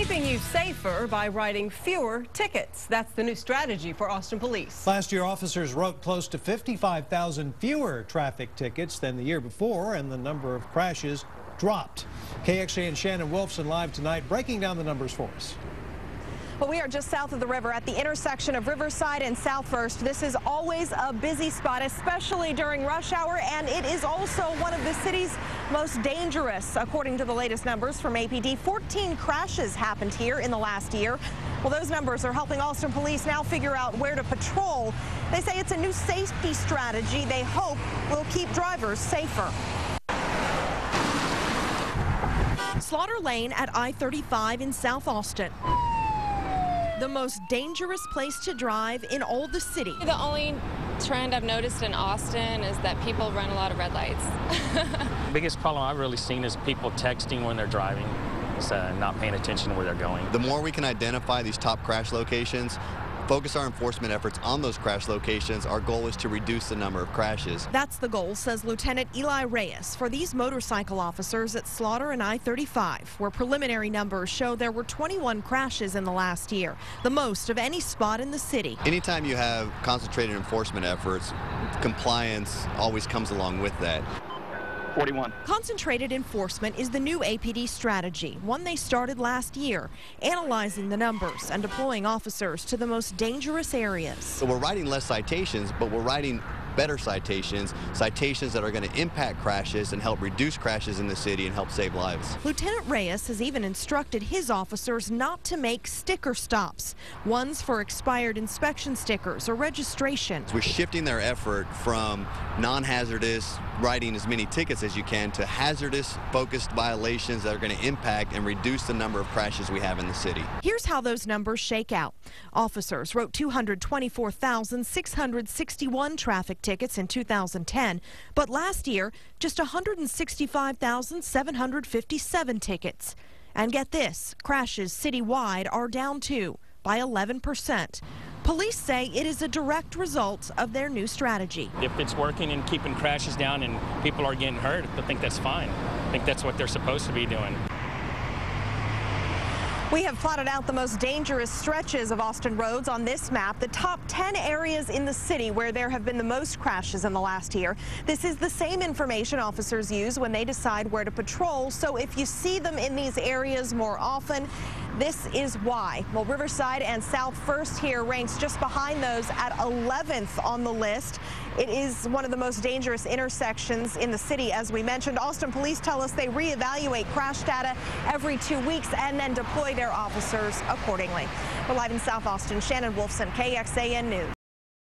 Keeping you safer by writing fewer tickets. That's the new strategy for Austin Police. Last year, officers wrote close to 55,000 fewer traffic tickets than the year before, and the number of crashes dropped. KXA and Shannon Wolfson live tonight, breaking down the numbers for us. Well, we are just south of the river at the intersection of Riverside and South First. This is always a busy spot, especially during rush hour, and it is also one of the city's most dangerous. According to the latest numbers from APD, 14 crashes happened here in the last year. Well, those numbers are helping Austin Police now figure out where to patrol. They say it's a new safety strategy they hope will keep drivers safer. Slaughter Lane at I-35 in South Austin. The most dangerous place to drive in all the city. The only trend I've noticed in Austin is that people run a lot of red lights. Biggest problem I've really seen is people texting when they're driving, not paying attention to where they're going. The more we can identify these top crash locations, focus our enforcement efforts on those crash locations, our goal is to reduce the number of crashes. That's the goal, says Lieutenant Eli Reyes, for these motorcycle officers at Slaughter and I-35, where preliminary numbers show there were 21 crashes in the last year, the most of any spot in the city. Anytime you have concentrated enforcement efforts, compliance always comes along with that. 41. Concentrated enforcement is the new APD strategy, one they started last year, analyzing the numbers and deploying officers to the most dangerous areas. So we're writing less citations, but we're writing better citations that are going to impact crashes and help reduce crashes in the city and help save lives. Lieutenant Reyes has even instructed his officers not to make sticker stops, ones for expired inspection stickers or registration. We're shifting their effort from non-hazardous, writing as many tickets as you can, to hazardous, focused violations that are going to impact and reduce the number of crashes we have in the city. Here's how those numbers shake out. Officers wrote 224,661 traffic tickets in 2010, but last year, just 165,757 tickets. And get this, crashes citywide are down too, by 11%. Police say it is a direct result of their new strategy. If it's working and keeping crashes down and people are getting hurt, I think that's fine. I think that's what they're supposed to be doing. We have plotted out the most dangerous stretches of Austin roads on this map, the top 10 areas in the city where there have been the most crashes in the last year. This is the same information officers use when they decide where to patrol, so if you see them in these areas more often, this is why. Well, Riverside and South First here ranks just behind those at 11th on the list. It is one of the most dangerous intersections in the city, as we mentioned. Austin Police tell us they reevaluate crash data every 2 weeks and then deploy their officers accordingly. We're live in South Austin. Shannon Wolfson, KXAN News.